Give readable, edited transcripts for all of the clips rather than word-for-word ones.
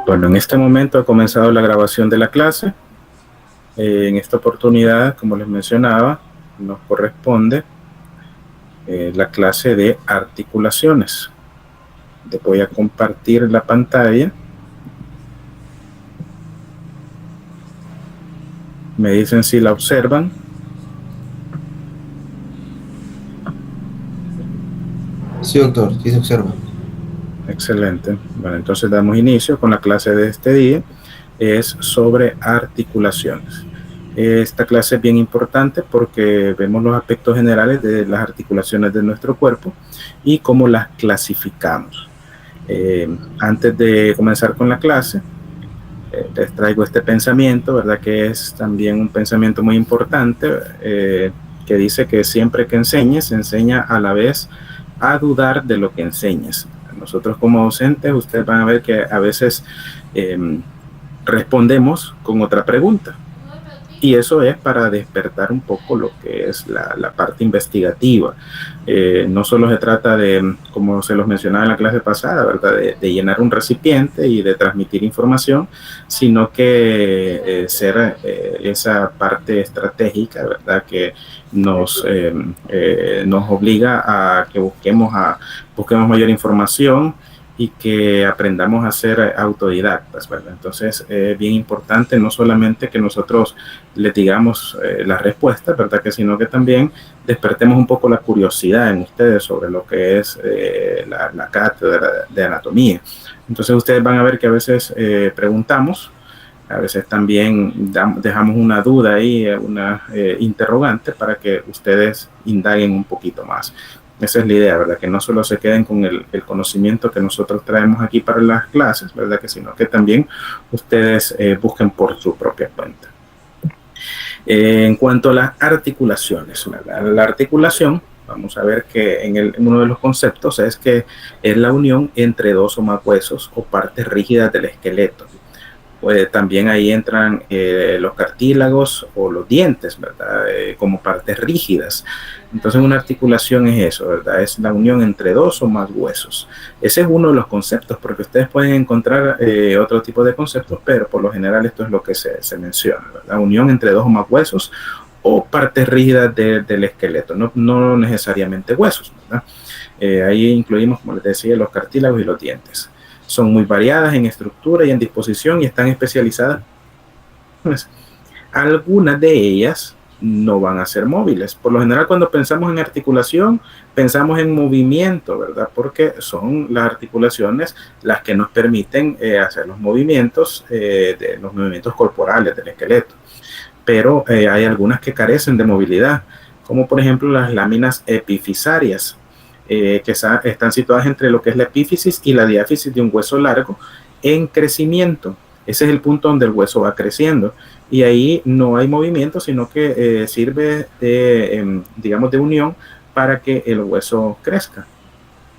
Bueno, en este momento ha comenzado la grabación de la clase. En esta oportunidad, como les mencionaba, nos corresponde la clase de articulaciones. Les voy a compartir la pantalla. Me dicen si la observan. Sí, doctor, sí se observa. Excelente. Bueno, entonces damos inicio con la clase de este día. Es sobre articulaciones. Esta clase es bien importante porque vemos los aspectos generales de las articulaciones de nuestro cuerpo y cómo las clasificamos. Antes de comenzar con la clase, les traigo este pensamiento, ¿verdad? Que es también un pensamiento muy importante, que dice que siempre que enseñes, enseña a la vez a dudar de lo que enseñes. Nosotros como docentes, ustedes van a ver que a veces respondemos con otra pregunta. Y eso es para despertar un poco lo que es la parte investigativa. No solo se trata de, como se los mencionaba en la clase pasada, ¿verdad? De llenar un recipiente y de transmitir información, sino que ser esa parte estratégica, ¿verdad? Que nos obliga a que busquemos mayor información y que aprendamos a ser autodidactas, ¿verdad? Entonces, es bien importante no solamente que nosotros les digamos las respuestas, ¿verdad? Sino que también despertemos un poco la curiosidad en ustedes sobre lo que es la cátedra de anatomía. Entonces, ustedes van a ver que a veces preguntamos, a veces también dejamos una duda ahí, una interrogante para que ustedes indaguen un poquito más. Esa es la idea, ¿verdad? Que no solo se queden con el conocimiento que nosotros traemos aquí para las clases, ¿verdad? Sino que también ustedes busquen por su propia cuenta. En cuanto a las articulaciones, ¿verdad? La articulación, vamos a ver que en uno de los conceptos es que es la unión entre dos o más huesos o partes rígidas del esqueleto. Pues también ahí entran los cartílagos o los dientes, ¿verdad? Como partes rígidas. Entonces una articulación es eso, ¿verdad? Es la unión entre dos o más huesos. Ese es uno de los conceptos, porque ustedes pueden encontrar otro tipo de conceptos, pero por lo general esto es lo que se menciona, ¿verdad? Unión entre dos o más huesos o partes rígidas del esqueleto, no necesariamente huesos, ¿verdad? Ahí incluimos, como les decía, los cartílagos y los dientes. Son muy variadas en estructura y en disposición y están especializadas. Pues, algunas de ellas no van a ser móviles. Por lo general, cuando pensamos en articulación, pensamos en movimiento, ¿verdad? Porque son las articulaciones las que nos permiten hacer los movimientos corporales del esqueleto. Pero hay algunas que carecen de movilidad, como por ejemplo las láminas epifisarias, que están situadas entre lo que es la epífisis y la diáfisis de un hueso largo en crecimiento. Ese es el punto donde el hueso va creciendo y ahí no hay movimiento, sino que sirve digamos, de unión para que el hueso crezca.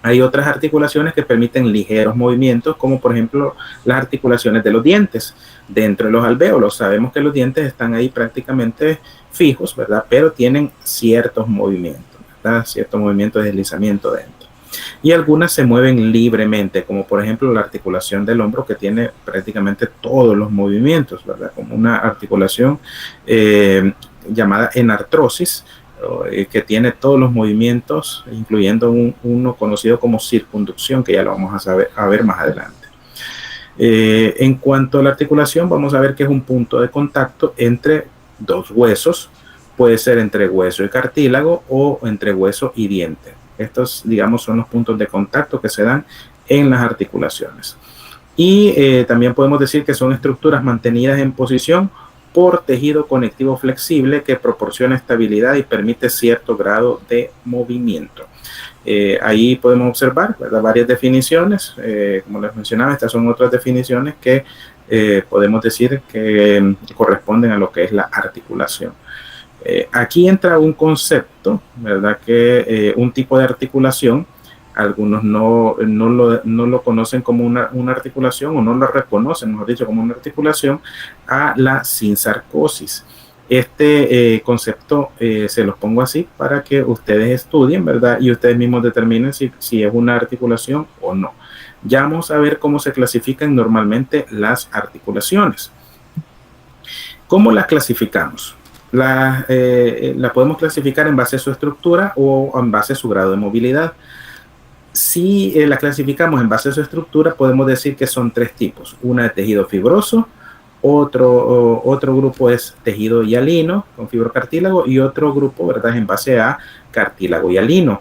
Hay otras articulaciones que permiten ligeros movimientos, como por ejemplo las articulaciones de los dientes dentro de los alvéolos. Sabemos que los dientes están ahí prácticamente fijos, ¿verdad? Pero tienen ciertos movimientos, ¿verdad? Cierto movimiento de deslizamiento dentro. Y algunas se mueven libremente, como por ejemplo la articulación del hombro, que tiene prácticamente todos los movimientos, ¿verdad? Como una articulación llamada enartrosis, que tiene todos los movimientos, incluyendo uno conocido como circunducción, que ya lo vamos a ver más adelante. En cuanto a la articulación, vamos a ver que es un punto de contacto entre dos huesos, puede ser entre hueso y cartílago o entre hueso y diente. Estos, digamos, son los puntos de contacto que se dan en las articulaciones. Y también podemos decir que son estructuras mantenidas en posición por tejido conectivo flexible que proporciona estabilidad y permite cierto grado de movimiento. Ahí podemos observar, ¿verdad?, varias definiciones. Como les mencionaba, estas son otras definiciones que podemos decir que corresponden a lo que es la articulación. Aquí entra un concepto, ¿verdad?, que un tipo de articulación, algunos no lo conocen como una articulación o no lo reconocen, mejor dicho, como una articulación, a la sinsarcosis. Este concepto se los pongo así para que ustedes estudien, ¿verdad? Y ustedes mismos determinen si es una articulación o no. Ya vamos a ver cómo se clasifican normalmente las articulaciones. ¿Cómo las clasificamos? La podemos clasificar en base a su estructura o en base a su grado de movilidad. Si la clasificamos en base a su estructura, podemos decir que son tres tipos. Una de tejido fibroso, otro grupo es tejido hialino con fibrocartílago y otro grupo, ¿verdad?, en base a cartílago hialino.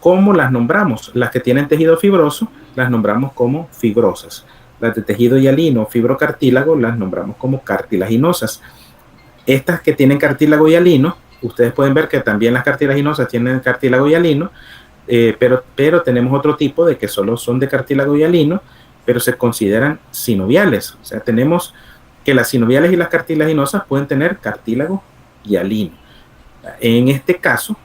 ¿Cómo las nombramos? Las que tienen tejido fibroso las nombramos como fibrosas. Las de tejido hialino, fibrocartílago, las nombramos como cartilaginosas. Estas que tienen cartílago hialino, ustedes pueden ver que también las cartilaginosas tienen cartílago hialino, pero tenemos otro tipo de que solo son de cartílago hialino, pero se consideran sinoviales. O sea, tenemos que las sinoviales y las cartilaginosas pueden tener cartílago hialino. En este caso,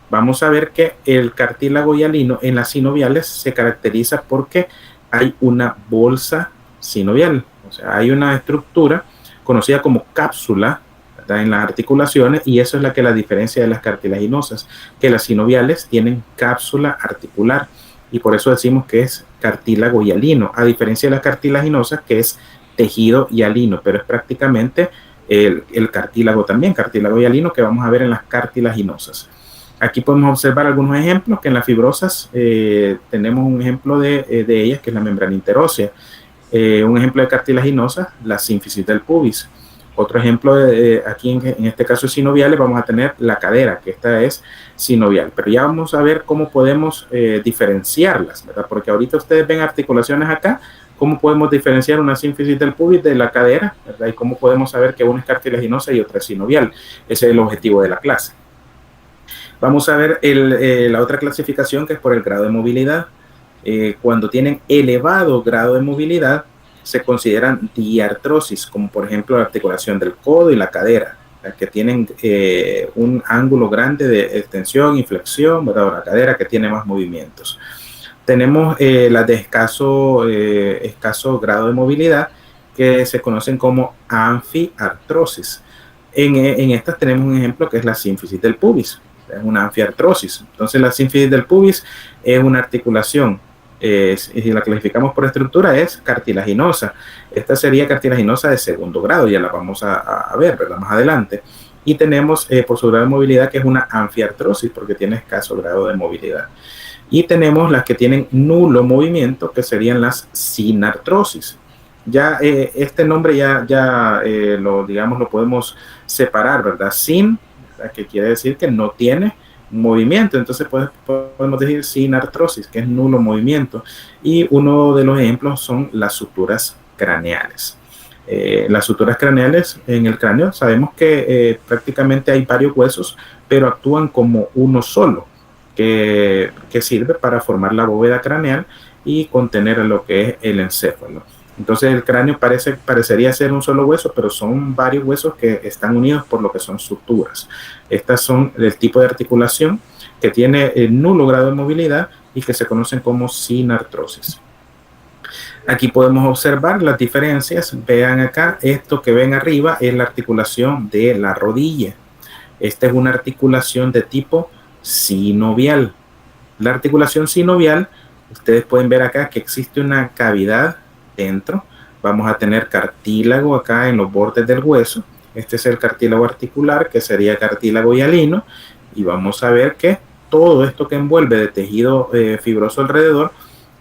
vamos a ver que el cartílago hialino en las sinoviales se caracteriza porque hay una bolsa sinovial. O sea, hay una estructura conocida como cápsula, ¿verdad?, en las articulaciones, y eso es la que la diferencia de las cartilaginosas, que las sinoviales tienen cápsula articular y por eso decimos que es cartílago hialino, a diferencia de las cartilaginosas que es tejido hialino, pero es prácticamente el cartílago también, cartílago hialino, que vamos a ver en las cartilaginosas. Aquí podemos observar algunos ejemplos, que en las fibrosas tenemos un ejemplo de ellas, que es la membrana interósea. Un ejemplo de cartilaginosa, la sínfisis del pubis. Otro ejemplo, aquí en este caso sinoviales, vamos a tener la cadera, que esta es sinovial. Pero ya vamos a ver cómo podemos diferenciarlas, ¿verdad? Porque ahorita ustedes ven articulaciones acá, cómo podemos diferenciar una sínfisis del pubis de la cadera, ¿verdad? Y cómo podemos saber que una es cartilaginosa y otra es sinovial. Ese es el objetivo de la clase. Vamos a ver la otra clasificación, que es por el grado de movilidad. Cuando tienen elevado grado de movilidad, se consideran diartrosis, como por ejemplo la articulación del codo y la cadera, que tienen un ángulo grande de extensión y flexión, ¿verdad? O la cadera que tiene más movimientos. Tenemos las de escaso grado de movilidad, que se conocen como anfiartrosis. En estas tenemos un ejemplo que es la sínfisis del pubis, es una anfiartrosis. Entonces la sínfisis del pubis es una articulación, si la clasificamos por estructura, es cartilaginosa. Esta sería cartilaginosa de segundo grado, ya la vamos a ver, ¿verdad?, más adelante. Y tenemos por su grado de movilidad, que es una anfiartrosis, porque tiene escaso grado de movilidad. Y tenemos las que tienen nulo movimiento, que serían las sinartrosis. Ya este nombre lo podemos separar, ¿verdad? Sin, ¿verdad?, que quiere decir que no tiene movimiento, entonces podemos decir sinartrosis, que es nulo movimiento. Y uno de los ejemplos son las suturas craneales. Las suturas craneales en el cráneo, sabemos que prácticamente hay varios huesos, pero actúan como uno solo, que sirve para formar la bóveda craneal y contener lo que es el encéfalo. Entonces el cráneo parecería ser un solo hueso, pero son varios huesos que están unidos por lo que son suturas. Estas son el tipo de articulación que tiene el nulo grado de movilidad y que se conocen como sinartrosis. Aquí podemos observar las diferencias. Vean acá, esto que ven arriba es la articulación de la rodilla. Esta es una articulación de tipo sinovial. La articulación sinovial, ustedes pueden ver acá que existe una cavidad dentro. Vamos a tener cartílago acá en los bordes del hueso. Este es el cartílago articular, que sería cartílago hialino, y vamos a ver que todo esto que envuelve de tejido fibroso alrededor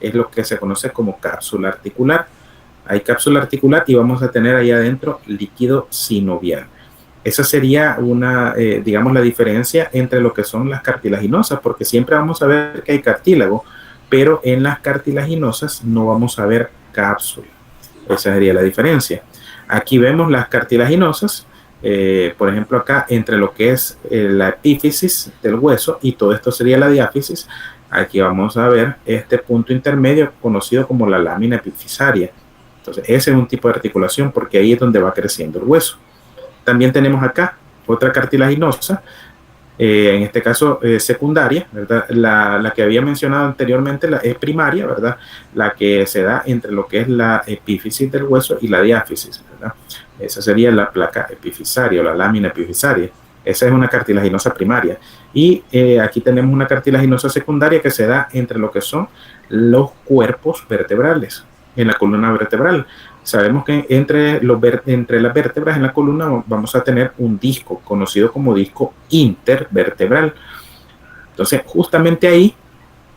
es lo que se conoce como cápsula articular. Hay cápsula articular y vamos a tener ahí adentro líquido sinovial. Esa sería digamos, la diferencia entre lo que son las cartilaginosas, porque siempre vamos a ver que hay cartílago, pero en las cartilaginosas no vamos a ver cápsula. Esa sería la diferencia. Aquí vemos las cartilaginosas, por ejemplo acá entre lo que es la epífisis del hueso y todo esto sería la diáfisis. Aquí vamos a ver este punto intermedio conocido como la lámina epifisaria. Entonces ese es un tipo de articulación porque ahí es donde va creciendo el hueso. También tenemos acá otra cartilaginosa, en este caso secundaria, ¿verdad? La que había mencionado anteriormente es primaria, ¿verdad? La que se da entre lo que es la epífisis del hueso y la diáfisis, ¿verdad? Esa sería la placa epifisaria o la lámina epifisaria. Esa es una cartilaginosa primaria. Y aquí tenemos una cartilaginosa secundaria que se da entre lo que son los cuerpos vertebrales, en la columna vertebral. Sabemos que entre las vértebras en la columna vamos a tener un disco, conocido como disco intervertebral. Entonces, justamente ahí,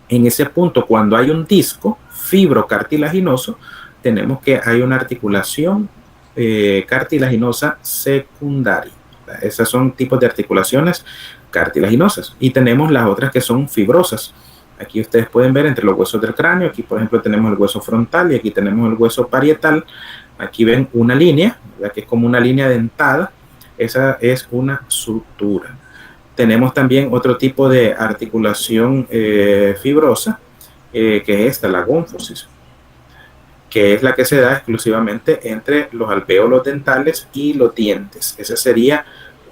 en ese punto, cuando hay un disco fibrocartilaginoso, tenemos que hay una articulación cartilaginosa secundaria. Esas son tipos de articulaciones cartilaginosas. Y tenemos las otras que son fibrosas. Aquí ustedes pueden ver entre los huesos del cráneo. Aquí, por ejemplo, tenemos el hueso frontal y aquí tenemos el hueso parietal. Aquí ven una línea, ¿verdad? Que es como una línea dentada. Esa es una sutura. Tenemos también otro tipo de articulación fibrosa, que es esta, la gónfosis, que es la que se da exclusivamente entre los alvéolos dentales y los dientes. Esa sería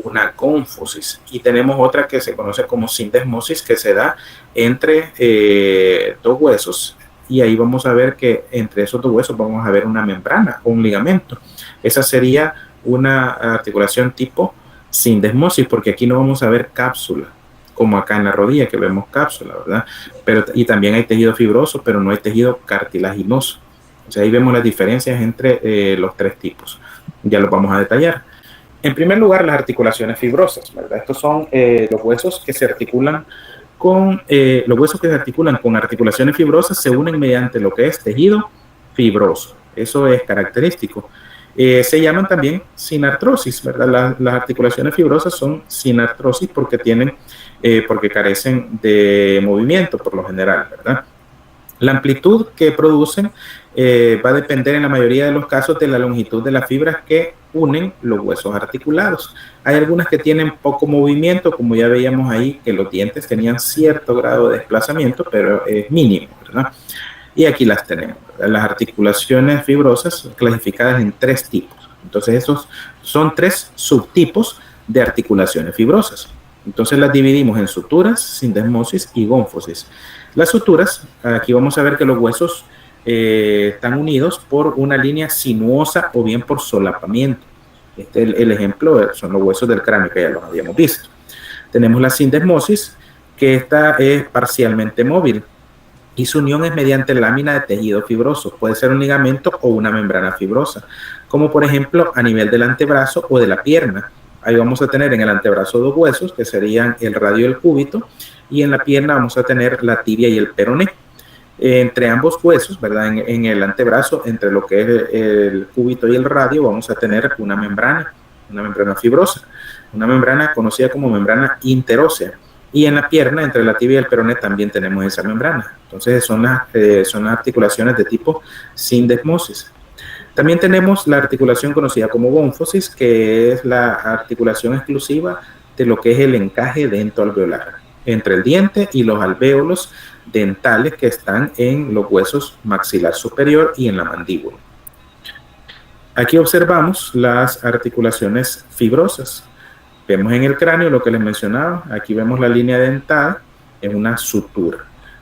una gónfosis. Y tenemos otra que se conoce como sindesmosis, que se da entre dos huesos, y ahí vamos a ver que entre esos dos huesos vamos a ver una membrana o un ligamento. Esa sería una articulación tipo sindesmosis, porque aquí no vamos a ver cápsula, como acá en la rodilla que vemos cápsula, ¿verdad? Y también hay tejido fibroso, pero no hay tejido cartilaginoso. O sea, ahí vemos las diferencias entre los tres tipos. Ya los vamos a detallar. En primer lugar, las articulaciones fibrosas, ¿verdad? Estos son los huesos que se articulan con articulaciones fibrosas, se unen mediante lo que es tejido fibroso. Eso es característico. Se llaman también sinartrosis, ¿verdad? Las articulaciones fibrosas son sinartrosis porque carecen de movimiento por lo general, ¿verdad? La amplitud que producen va a depender en la mayoría de los casos de la longitud de las fibras que unen los huesos articulados. Hay algunas que tienen poco movimiento, como ya veíamos ahí, que los dientes tenían cierto grado de desplazamiento, pero es mínimo, ¿verdad? Y aquí las tenemos, ¿verdad? Las articulaciones fibrosas clasificadas en tres tipos. Entonces, esos son tres subtipos de articulaciones fibrosas. Entonces, las dividimos en suturas, sindesmosis y gónfosis. Las suturas, aquí vamos a ver que los huesos están unidos por una línea sinuosa o bien por solapamiento. El ejemplo son los huesos del cráneo, que ya los habíamos visto. Tenemos la sindesmosis, que esta es parcialmente móvil y su unión es mediante lámina de tejido fibroso. Puede ser un ligamento o una membrana fibrosa, como por ejemplo a nivel del antebrazo o de la pierna. Ahí vamos a tener en el antebrazo dos huesos, que serían el radio y el cúbito, y en la pierna vamos a tener la tibia y el peroné. Entre ambos huesos, ¿verdad? En el antebrazo, entre lo que es el cúbito y el radio, vamos a tener una membrana fibrosa, una membrana conocida como membrana interósea. Y en la pierna, entre la tibia y el peroné, también tenemos esa membrana. Entonces, son las articulaciones de tipo sindesmosis. También tenemos la articulación conocida como gónfosis, que es la articulación exclusiva de lo que es el encaje dentoalveolar entre el diente y los alvéolos dentales que están en los huesos maxilar superior y en la mandíbula. Aquí observamos las articulaciones fibrosas. Vemos en el cráneo lo que les mencionaba. Aquí vemos la línea dentada, es una sutura.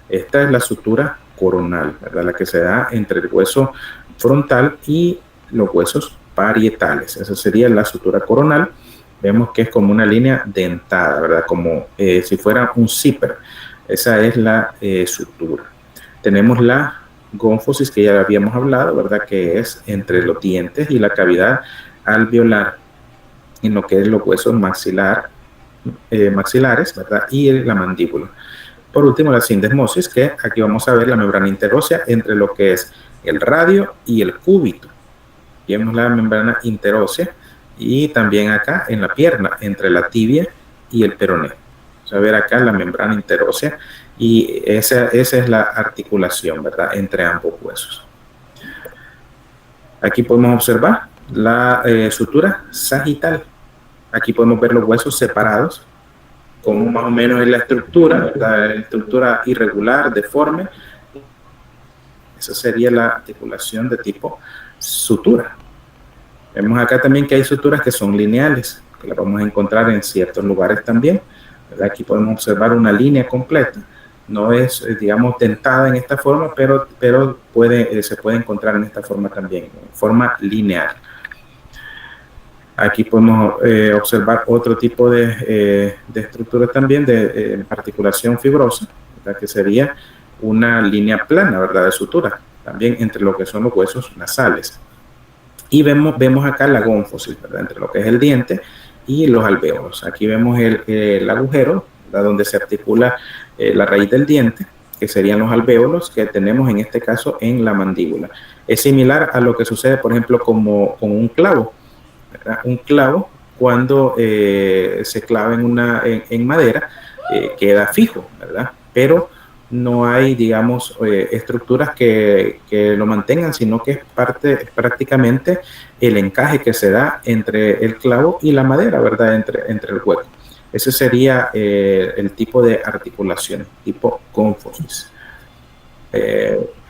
Esta es la sutura coronal, ¿verdad? La que se da entre el hueso frontal y los huesos parietales. Esa sería la sutura coronal. Vemos que es como una línea dentada, ¿verdad? Como si fuera un zipper. Esa es la sutura. Tenemos la gónfosis, que ya habíamos hablado, ¿verdad? Que es entre los dientes y la cavidad alveolar, en lo que es los huesos maxilares, ¿verdad? Y la mandíbula. Por último, la sindesmosis, que aquí vamos a ver la membrana interósea entre lo que es el radio y el cúbito. Vemos la membrana interósea y también acá en la pierna, entre la tibia y el peroné. Vamos a ver acá la membrana interósea y esa es la articulación, ¿verdad? Entre ambos huesos. Aquí podemos observar la sutura sagital. Aquí podemos ver los huesos separados, como más o menos es la estructura, la estructura irregular, deforme. Esa sería la articulación de tipo sutura. Vemos acá también que hay suturas que son lineales, que las vamos a encontrar en ciertos lugares también, ¿verdad? Aquí podemos observar una línea completa. No es, digamos, dentada en esta forma, pero se puede encontrar en esta forma también, en forma lineal. Aquí podemos observar otro tipo de estructura también de articulación fibrosa, ¿verdad? Que sería una línea plana, ¿verdad?, de sutura, también entre lo que son los huesos nasales. Y vemos acá la gónfosis, ¿verdad?, entre lo que es el diente y los alvéolos. Aquí vemos el agujero, ¿verdad?, donde se articula la raíz del diente, que serían los alvéolos que tenemos en este caso en la mandíbula. Es similar a lo que sucede, por ejemplo, como con un clavo, ¿verdad? Un clavo, cuando se clava en madera, queda fijo, ¿verdad? Pero no hay, digamos, estructuras que lo mantengan, sino que es prácticamente el encaje que se da entre el clavo y la madera, ¿verdad? Entre el hueco. Ese sería el tipo de articulación, tipo gónfosis.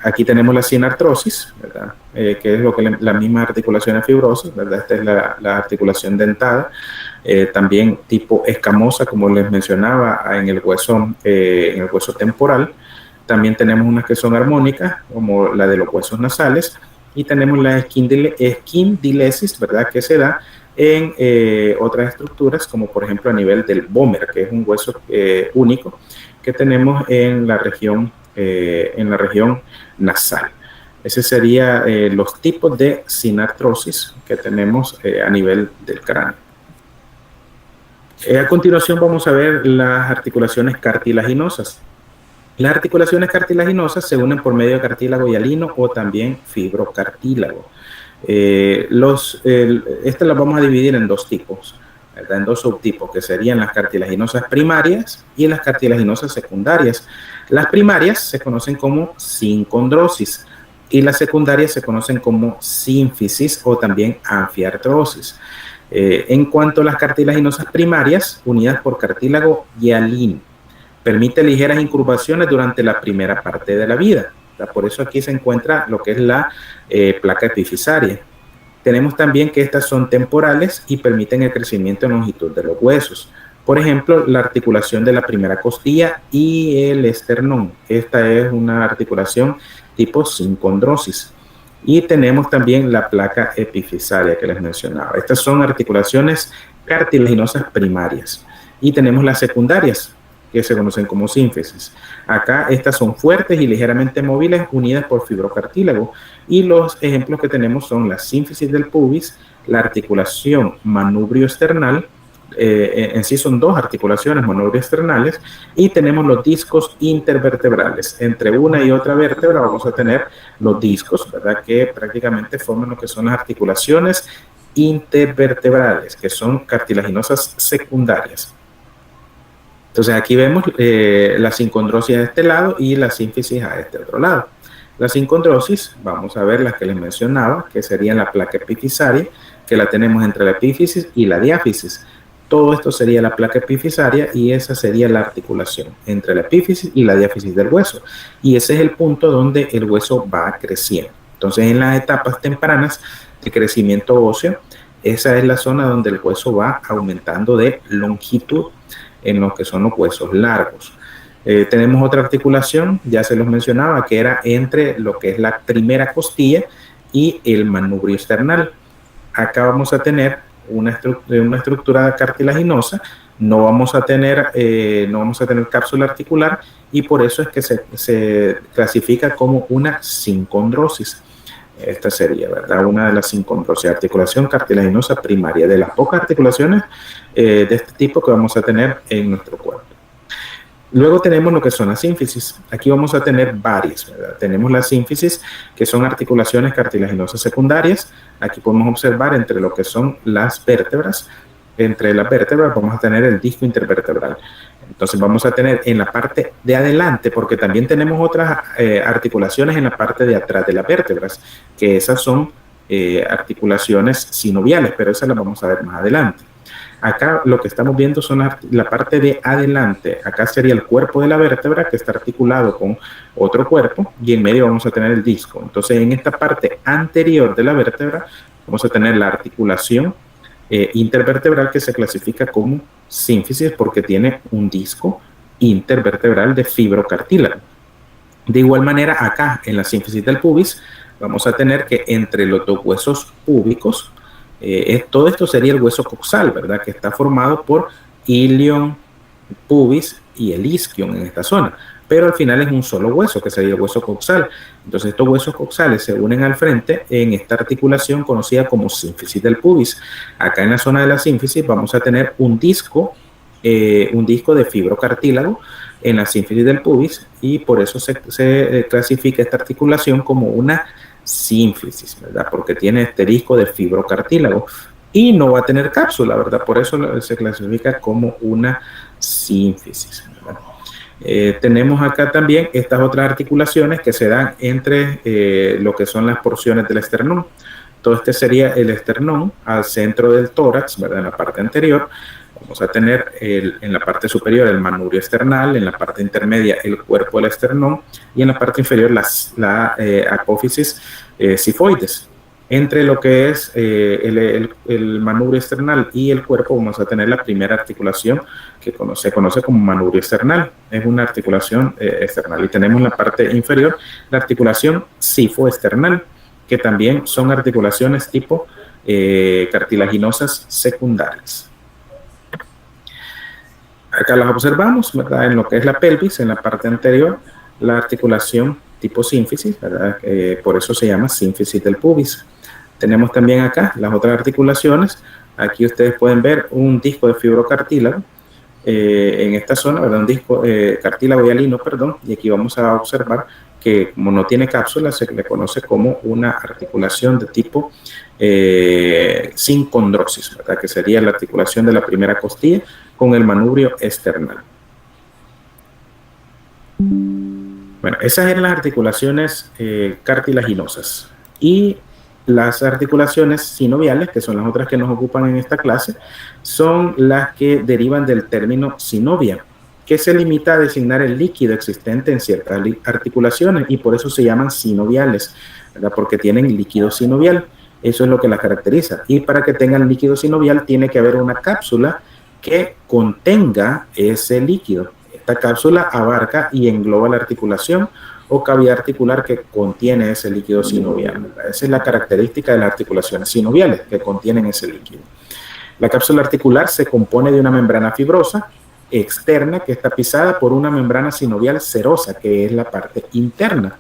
Aquí tenemos la sinartrosis, ¿verdad? Que es lo que la misma articulación fibrosa, ¿verdad? Esta es la articulación dentada, también tipo escamosa, como les mencionaba, en el hueso temporal. También tenemos unas que son armónicas, como la de los huesos nasales, y tenemos la esquindilesis, ¿verdad?, que se da en otras estructuras, como por ejemplo a nivel del vómer, que es un hueso único que tenemos en la región nasal. Ese sería los tipos de sinartrosis que tenemos a nivel del cráneo. A continuación vamos a ver las articulaciones cartilaginosas. Las articulaciones cartilaginosas se unen por medio de cartílago hialino o también fibrocartílago. Estas las vamos a dividir en dos tipos, ¿verdad?, en dos subtipos, que serían las cartilaginosas primarias y las cartilaginosas secundarias. Las primarias se conocen como sincondrosis y las secundarias se conocen como sínfisis o también anfiartrosis. En cuanto a las cartilaginosas primarias, unidas por cartílago hialino, permite ligeras incurvaciones durante la primera parte de la vida. Por eso aquí se encuentra lo que es la placa epifisaria. Tenemos también que estas son temporales y permiten el crecimiento en longitud de los huesos. Por ejemplo, la articulación de la primera costilla y el esternón. Esta es una articulación tipo sincondrosis. Y tenemos también la placa epifisaria que les mencionaba. Estas son articulaciones cartilaginosas primarias. Y tenemos las secundarias, que se conocen como sínfisis. Acá estas son fuertes y ligeramente móviles, unidas por fibrocartílago, y los ejemplos que tenemos son la sínfisis del pubis, la articulación manubrio-esternal, en sí son dos articulaciones manubrio-esternales, y tenemos los discos intervertebrales. Entre una y otra vértebra vamos a tener los discos, ¿verdad?, que prácticamente forman lo que son las articulaciones intervertebrales, que son cartilaginosas secundarias. Entonces aquí vemos la sincondrosis a este lado y la sínfisis a este otro lado. La sincondrosis, vamos a ver las que les mencionaba, que serían la placa epifisaria, que la tenemos entre la epífisis y la diáfisis. Todo esto sería la placa epifisaria y esa sería la articulación entre la epífisis y la diáfisis del hueso. Y ese es el punto donde el hueso va creciendo. Entonces, en las etapas tempranas de crecimiento óseo, esa es la zona donde el hueso va aumentando de longitud en lo que son los huesos largos. Tenemos otra articulación, ya se los mencionaba, que era entre lo que es la primera costilla y el manubrio esternal. Acá vamos a tener una estructura cartilaginosa, no vamos a tener cápsula articular, y por eso es que se clasifica como una sincondrosis. Esta sería, ¿verdad?, una de las sincondrosis, articulación cartilaginosa primaria, de las pocas articulaciones de este tipo que vamos a tener en nuestro cuerpo. Luego tenemos lo que son las sínfisis. Aquí vamos a tener varias, ¿verdad? Tenemos las sínfisis, que son articulaciones cartilaginosas secundarias. Aquí podemos observar entre lo que son las vértebras. Entre las vértebras vamos a tener el disco intervertebral. Entonces vamos a tener en la parte de adelante, porque también tenemos otras articulaciones en la parte de atrás de las vértebras, que esas son articulaciones sinoviales, pero esas las vamos a ver más adelante. Acá lo que estamos viendo son la parte de adelante. Acá sería el cuerpo de la vértebra, que está articulado con otro cuerpo, y en medio vamos a tener el disco. Entonces en esta parte anterior de la vértebra vamos a tener la articulación intervertebral, que se clasifica como sínfisis porque tiene un disco intervertebral de fibrocartílago. De igual manera, acá en la sínfisis del pubis vamos a tener que entre los dos huesos púbicos, todo esto sería el hueso coxal, ¿verdad?, que está formado por ilion, pubis y el isquion en esta zona. pero al final es un solo hueso, que sería el hueso coxal. Entonces estos huesos coxales se unen al frente en esta articulación conocida como sínfisis del pubis. Acá en la zona de la sínfisis vamos a tener un disco de fibrocartílago en la sínfisis del pubis, y por eso se clasifica esta articulación como una sínfisis, ¿verdad? Porque tiene este disco de fibrocartílago y no va a tener cápsula, ¿verdad? Por eso se clasifica como una sínfisis, ¿verdad? Tenemos acá también estas otras articulaciones que se dan entre lo que son las porciones del esternón. Todo este sería el esternón al centro del tórax, ¿verdad? En la parte anterior. Vamos a tener en la parte superior el manubrio esternal, en la parte intermedia el cuerpo del esternón y en la parte inferior la apófisis sifoides. Entre lo que es el manubrio esternal y el cuerpo vamos a tener la primera articulación que se conoce como manubrio esternal. Es una articulación external. Y tenemos en la parte inferior la articulación sifoesternal, que también son articulaciones tipo cartilaginosas secundarias. Acá las observamos, ¿verdad? En lo que es la pelvis, en la parte anterior, la articulación tipo sínfisis, ¿verdad? Por eso se llama sínfisis del pubis. Tenemos también acá las otras articulaciones. Aquí ustedes pueden ver un disco de fibrocartílago en esta zona, ¿verdad? Un disco cartílago hialino, perdón, y aquí vamos a observar que como no tiene cápsula, se le conoce como una articulación de tipo sincondrosis, ¿verdad? Que sería la articulación de la primera costilla con el manubrio esternal. Bueno, esas eran las articulaciones cartilaginosas. Y las articulaciones sinoviales, que son las otras que nos ocupan en esta clase, son las que derivan del término sinovia, que se limita a designar el líquido existente en ciertas articulaciones, y por eso se llaman sinoviales, ¿verdad? Porque tienen líquido sinovial. Eso es lo que las caracteriza. Y para que tengan líquido sinovial tiene que haber una cápsula que contenga ese líquido. Esta cápsula abarca y engloba la articulación o cavidad articular que contiene ese líquido sinovial, ¿verdad? Esa es la característica de las articulaciones sinoviales, que contienen ese líquido. La cápsula articular se compone de una membrana fibrosa externa que está tapizada por una membrana sinovial serosa, que es la parte interna.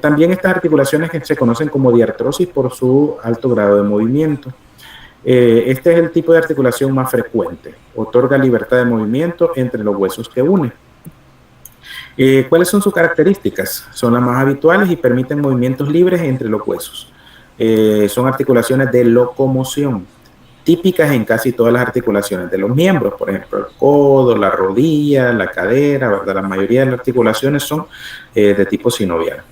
También estas articulaciones que se conocen como diartrosis por su alto grado de movimiento. Este es el tipo de articulación más frecuente. Otorga libertad de movimiento entre los huesos que une. ¿Cuáles son sus características? Son las más habituales y permiten movimientos libres entre los huesos. Son articulaciones de locomoción, típicas en casi todas las articulaciones de los miembros, por ejemplo, el codo, la rodilla, la cadera, ¿verdad? La mayoría de las articulaciones son de tipo sinovial.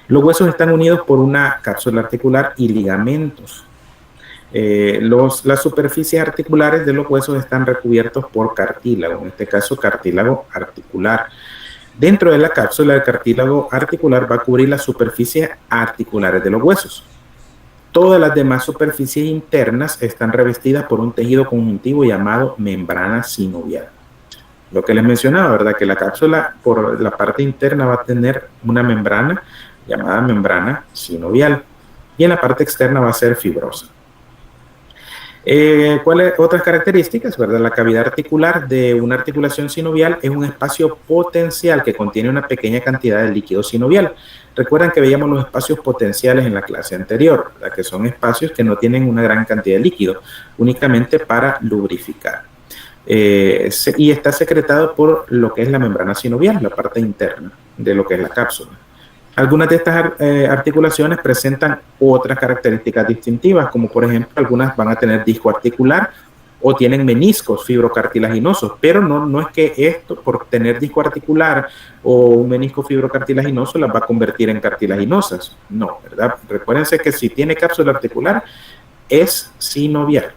Los huesos están unidos por una cápsula articular y ligamentos. Las superficies articulares de los huesos están recubiertos por cartílago, en este caso cartílago articular. Dentro de la cápsula, el cartílago articular va a cubrir las superficies articulares de los huesos. Todas las demás superficies internas están revestidas por un tejido conjuntivo llamado membrana sinovial. Lo que les mencionaba, ¿verdad? Que la cápsula por la parte interna va a tener una membrana llamada membrana sinovial y en la parte externa va a ser fibrosa. ¿Cuáles otras características? ¿Verdad? La cavidad articular de una articulación sinovial es un espacio potencial que contiene una pequeña cantidad de líquido sinovial. Recuerdan que veíamos los espacios potenciales en la clase anterior, ¿verdad? Que son espacios que no tienen una gran cantidad de líquido, únicamente para lubrificar. Y está secretado por lo que es la membrana sinovial, la parte interna de lo que es la cápsula. Algunas de estas articulaciones presentan otras características distintivas, como por ejemplo algunas van a tener disco articular o tienen meniscos fibrocartilaginosos, pero no es que esto por tener disco articular o un menisco fibrocartilaginoso las va a convertir en cartilaginosas. No, ¿verdad? Recuérdense que si tiene cápsula articular es sinovial.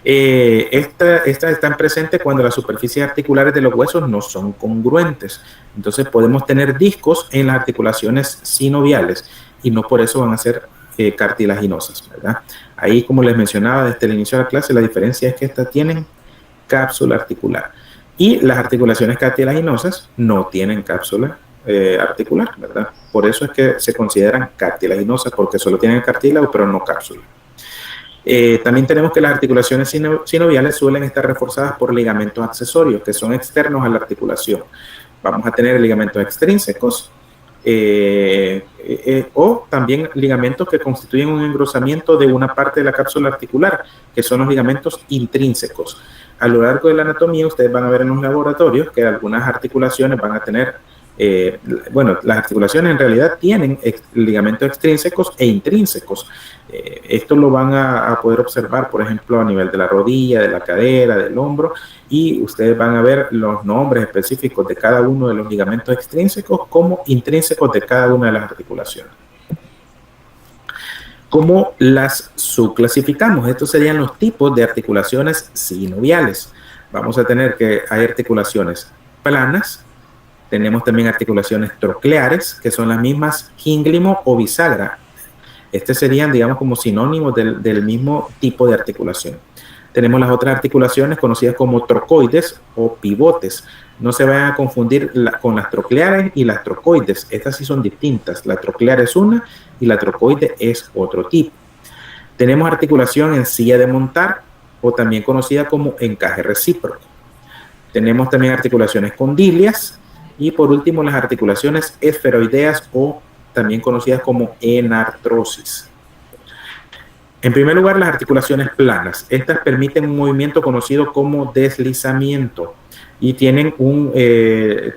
Estas están presentes cuando las superficies articulares de los huesos no son congruentes. Entonces podemos tener discos en las articulaciones sinoviales y no por eso van a ser cartilaginosas, ¿verdad? Ahí, como les mencionaba desde el inicio de la clase, la diferencia es que estas tienen cápsula articular y las articulaciones cartilaginosas no tienen cápsula articular, ¿verdad? Por eso es que se consideran cartilaginosas, porque solo tienen cartílago pero no cápsula. También tenemos que las articulaciones sinoviales suelen estar reforzadas por ligamentos accesorios que son externos a la articulación. Vamos a tener ligamentos extrínsecos, o también ligamentos que constituyen un engrosamiento de una parte de la cápsula articular, que son los ligamentos intrínsecos. A lo largo de la anatomía, ustedes van a ver en los laboratorios que algunas articulaciones van a tener, bueno, las articulaciones en realidad tienen ligamentos extrínsecos e intrínsecos. Esto lo van a poder observar, por ejemplo, a nivel de la rodilla, de la cadera, del hombro, y ustedes van a ver los nombres específicos de cada uno de los ligamentos extrínsecos como intrínsecos de cada una de las articulaciones. ¿Cómo las subclasificamos? Estos serían los tipos de articulaciones sinoviales. Vamos a tener que hay articulaciones planas, tenemos también articulaciones trocleares, que son las mismas gínglimo o bisagra. Serían, digamos, como sinónimos del mismo tipo de articulación. Tenemos las otras articulaciones conocidas como trocoides o pivotes. No se vayan a confundir con las trocleares y las trocoides. Estas sí son distintas. La troclear es una y la trocoide es otro tipo. Tenemos articulación en silla de montar o también conocida como encaje recíproco. Tenemos también articulaciones condilias y por último las articulaciones esferoideas o también conocidas como enartrosis. En primer lugar, las articulaciones planas. Estas permiten un movimiento conocido como deslizamiento y tienen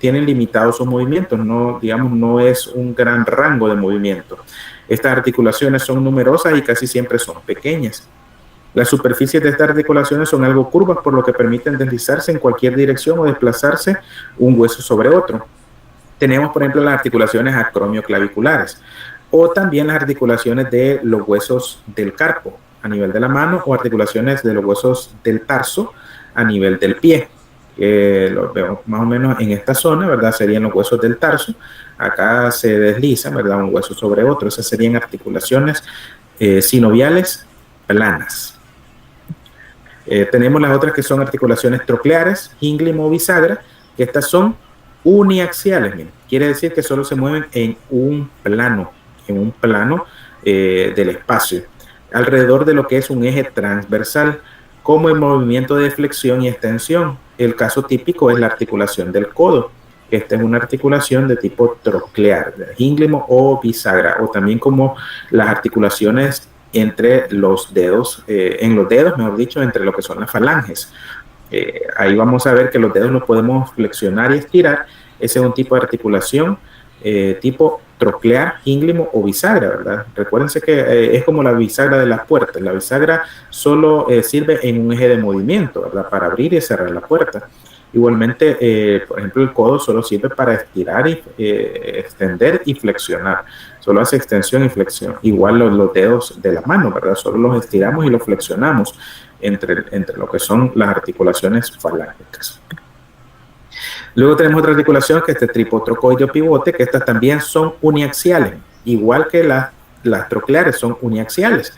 limitados sus movimientos, no es un gran rango de movimiento. Estas articulaciones son numerosas y casi siempre son pequeñas. Las superficies de estas articulaciones son algo curvas, por lo que permiten deslizarse en cualquier dirección o desplazarse un hueso sobre otro. Tenemos, por ejemplo, las articulaciones acromioclaviculares o también las articulaciones de los huesos del carpo a nivel de la mano o articulaciones de los huesos del tarso a nivel del pie. Los vemos más o menos en esta zona, ¿verdad? Serían los huesos del tarso. Acá se deslizan, ¿verdad? Un hueso sobre otro. Esas serían articulaciones sinoviales planas. Tenemos las otras que son articulaciones trocleares, gínglimo o bisagra, que estas son uniaxiales. Miren. Quiere decir que solo se mueven en un plano del espacio, alrededor de lo que es un eje transversal, como el movimiento de flexión y extensión. El caso típico es la articulación del codo. Esta es una articulación de tipo troclear, gínglimo o bisagra, o también como las articulaciones entre los dedos, mejor dicho, entre lo que son las falanges. Ahí vamos a ver que los dedos los podemos flexionar y estirar. Ese es un tipo de articulación tipo troclear, gínglimo o bisagra, ¿verdad? Recuérdense que es como la bisagra de las puertas. La bisagra solo sirve en un eje de movimiento, ¿verdad? Para abrir y cerrar la puerta. Igualmente, por ejemplo, el codo solo sirve para estirar y extender y flexionar. Solo hace extensión y flexión. Igual los dedos de la mano, ¿verdad? Solo los estiramos y los flexionamos entre lo que son las articulaciones falángicas. Luego tenemos otra articulación que es el tripotrocoide o pivote, que estas también son uniaxiales, igual que las trocleares son uniaxiales,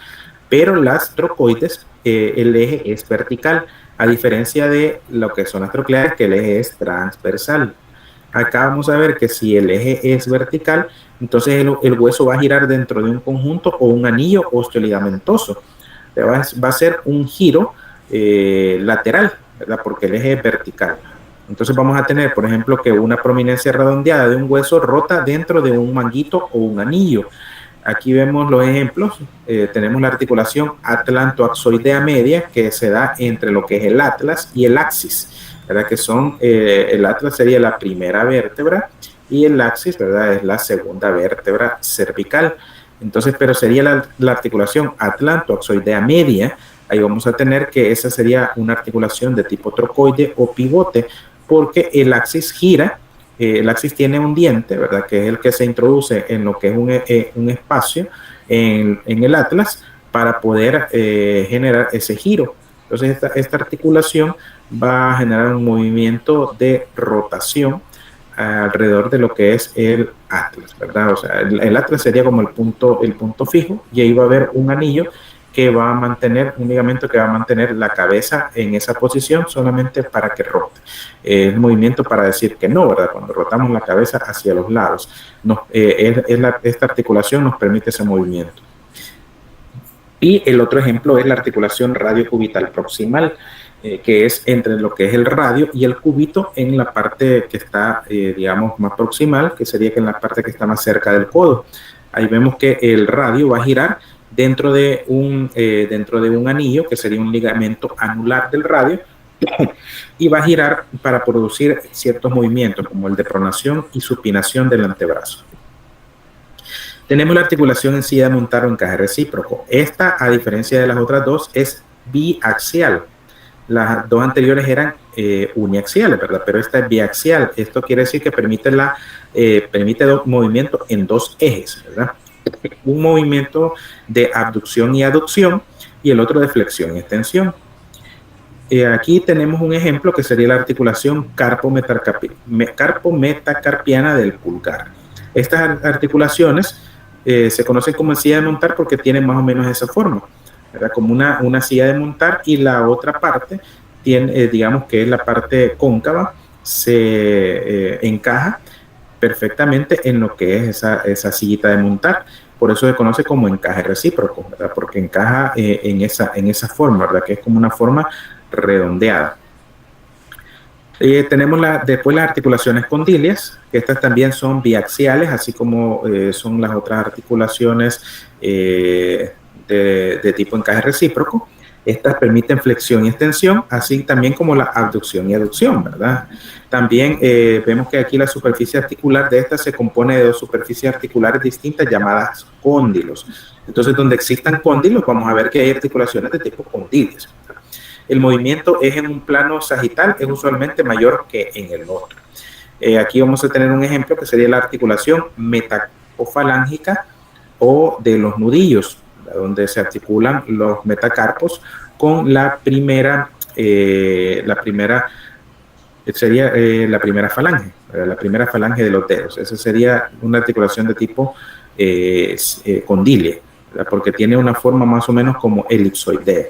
pero las trocoides, el eje es vertical, a diferencia de lo que son las trocleares, que el eje es transversal. Acá vamos a ver que si el eje es vertical, entonces el hueso va a girar dentro de un conjunto o un anillo osteoligamentoso. Va a ser un giro lateral, ¿verdad? Porque el eje es vertical. Entonces vamos a tener, por ejemplo, que una prominencia redondeada de un hueso rota dentro de un manguito o un anillo. Aquí vemos los ejemplos. Tenemos la articulación atlantoaxoidea media, que se da entre lo que es el atlas y el axis, ¿verdad? Que son, el atlas sería la primera vértebra y el axis, ¿verdad? Es la segunda vértebra cervical. Entonces, pero sería la articulación atlantoaxoidea media. Ahí vamos a tener que esa sería una articulación de tipo trocoide o pivote, porque el axis gira, el axis tiene un diente, ¿verdad? Que es el que se introduce en lo que es un espacio en el atlas para poder generar ese giro. Entonces esta articulación va a generar un movimiento de rotación alrededor de lo que es el atlas, ¿verdad? O sea, el atlas sería como el punto fijo y ahí va a haber un anillo que va a mantener, un ligamento que va a mantener la cabeza en esa posición solamente para que rote. Es movimiento para decir que no, ¿verdad? Cuando rotamos la cabeza hacia los lados, esta articulación nos permite ese movimiento. Y el otro ejemplo es la articulación radiocubital proximal. que es entre lo que es el radio y el cúbito en la parte que está, digamos, más proximal, que sería que en la parte que está más cerca del codo. Ahí vemos que el radio va a girar dentro de un anillo, que sería un ligamento anular del radio, y va a girar para producir ciertos movimientos, como el de pronación y supinación del antebrazo. Tenemos la articulación en silla de montar o encaje recíproco. Esta, a diferencia de las otras dos, es biaxial. Las dos anteriores eran uniaxiales, ¿verdad? Pero esta es biaxial. Esto quiere decir que permite movimiento en dos ejes, ¿verdad? Un movimiento de abducción y aducción y el otro de flexión y extensión. Aquí tenemos un ejemplo que sería la articulación carpometacarpiana del pulgar. Estas articulaciones se conocen como silla de montar porque tienen más o menos esa forma, ¿verdad? Como una silla de montar, y la otra parte tiene, digamos que es la parte cóncava, se encaja perfectamente en lo que es esa sillita de montar. Por eso se conoce como encaje recíproco, ¿verdad? Porque encaja en esa forma, ¿verdad? Que es como una forma redondeada. Tenemos después las articulaciones condilias, que estas también son biaxiales, así como son las otras articulaciones de tipo encaje recíproco. Estas permiten flexión y extensión, así también como la abducción y aducción, ¿verdad? También vemos que aquí la superficie articular de esta se compone de dos superficies articulares distintas llamadas cóndilos. Entonces, donde existan cóndilos, vamos a ver que hay articulaciones de tipo condilias. El movimiento es en un plano sagital, es usualmente mayor que en el otro. Aquí vamos a tener un ejemplo que sería la articulación metacofalángica o de los nudillos, donde se articulan los metacarpos con la primera falange, la primera falange de los dedos. Esa sería una articulación de tipo condilia, ¿verdad? Porque tiene una forma más o menos como elipsoidea.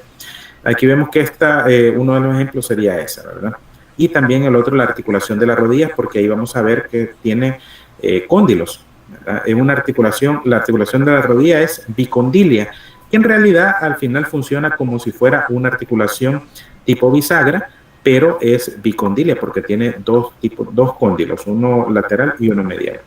Aquí vemos que uno de los ejemplos sería esa, ¿verdad? Y también el otro, la articulación de las rodillas, porque ahí vamos a ver que tiene cóndilos, ¿verdad? Es una articulación, la articulación de la rodilla es bicondilia, que en realidad al final funciona como si fuera una articulación tipo bisagra, pero es bicondilia porque tiene dos cóndilos, uno lateral y uno medial.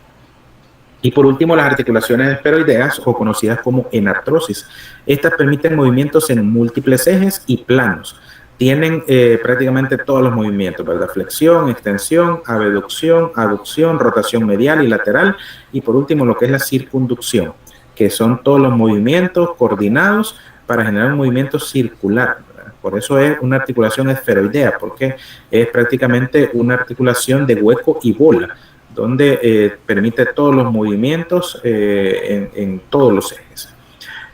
Y por último, las articulaciones esferoideas, o conocidas como enartrosis. Estas permiten movimientos en múltiples ejes y planos. Tienen prácticamente todos los movimientos, ¿verdad? Flexión, extensión, abducción, aducción, rotación medial y lateral. Y por último, lo que es la circunducción, que son todos los movimientos coordinados para generar un movimiento circular, ¿verdad? Por eso es una articulación esferoidea, porque es prácticamente una articulación de hueco y bola, donde permite todos los movimientos en todos los ejes.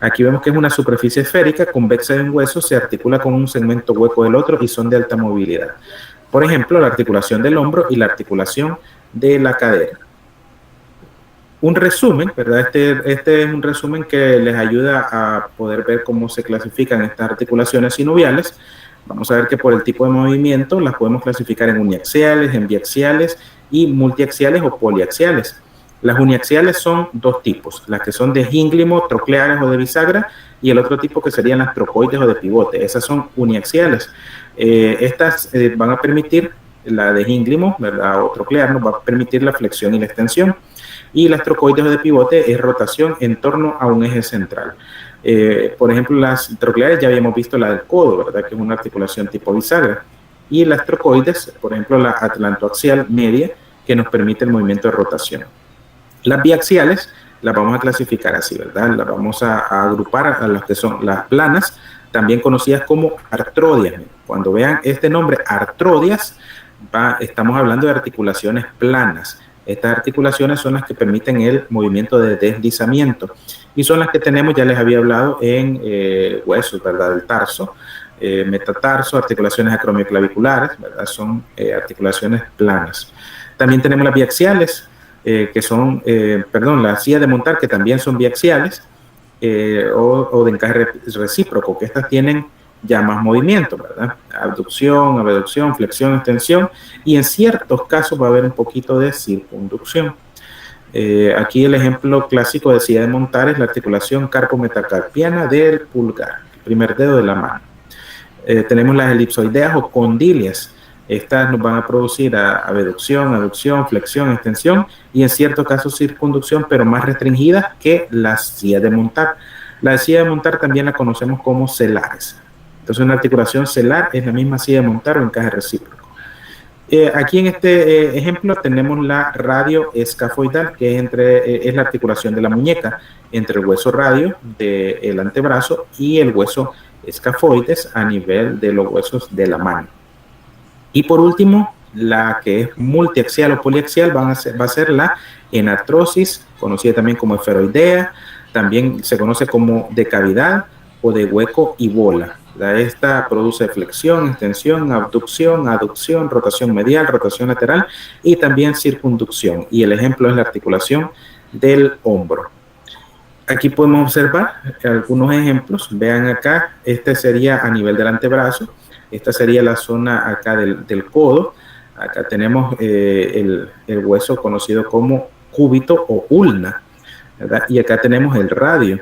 Aquí vemos que es una superficie esférica convexa de un hueso, se articula con un segmento hueco del otro y son de alta movilidad. Por ejemplo, la articulación del hombro y la articulación de la cadera. Un resumen, ¿verdad? Este es un resumen que les ayuda a poder ver cómo se clasifican estas articulaciones sinoviales. Vamos a ver que por el tipo de movimiento las podemos clasificar en uniaxiales, en biaxiales y multiaxiales o poliaxiales. Las uniaxiales son dos tipos, las que son de gínglimo, trocleares o de bisagra, y el otro tipo que serían las trocoides o de pivote. Esas son uniaxiales. Estas van a permitir, la de gínglimo, ¿verdad? O troclear, nos va a permitir la flexión y la extensión. Y las trocoides o de pivote es rotación en torno a un eje central. Por ejemplo, las trocleares ya habíamos visto la del codo, ¿verdad? Que es una articulación tipo bisagra. Y las trocoides, por ejemplo, la atlantoaxial media, que nos permite el movimiento de rotación. Las biaxiales las vamos a clasificar así, ¿verdad? Las vamos a agrupar a las que son las planas, también conocidas como artrodias. Cuando vean este nombre, artrodias, estamos hablando de articulaciones planas. Estas articulaciones son las que permiten el movimiento de deslizamiento y son las que tenemos, ya les había hablado, en huesos, ¿verdad? Del tarso, metatarso, articulaciones acromioclaviculares, ¿verdad? Son articulaciones planas. También tenemos las biaxiales, que son, las sillas de montar, que también son biaxiales, o de encaje recíproco, que estas tienen ya más movimiento, ¿verdad? Abducción, abducción, flexión, extensión, y en ciertos casos va a haber un poquito de circunducción. Aquí el ejemplo clásico de silla de montar es la articulación carpometacarpiana del pulgar, el primer dedo de la mano. Tenemos las elipsoideas o condilias. Estas nos van a producir abducción, aducción, flexión, extensión y en ciertos casos circunducción, pero más restringida que la silla de montar. La silla de montar también la conocemos como celares. Entonces una articulación celar es la misma silla de montar o encaje recíproco. Aquí en este ejemplo tenemos la radioescafoidal, que es la articulación de la muñeca entre el hueso radio del antebrazo y el hueso escafoides a nivel de los huesos de la mano. Y por último, la que es multiaxial o poliaxial va a ser la enartrosis, conocida también como esferoidea, también se conoce como de cavidad o de hueco y bola. Esta produce flexión, extensión, abducción, aducción, rotación medial, rotación lateral y también circunducción. Y el ejemplo es la articulación del hombro. Aquí podemos observar algunos ejemplos. Vean acá, este sería a nivel del antebrazo. Esta sería la zona acá del codo. Acá tenemos el hueso conocido como cúbito o ulna, ¿verdad? Y acá tenemos el radio.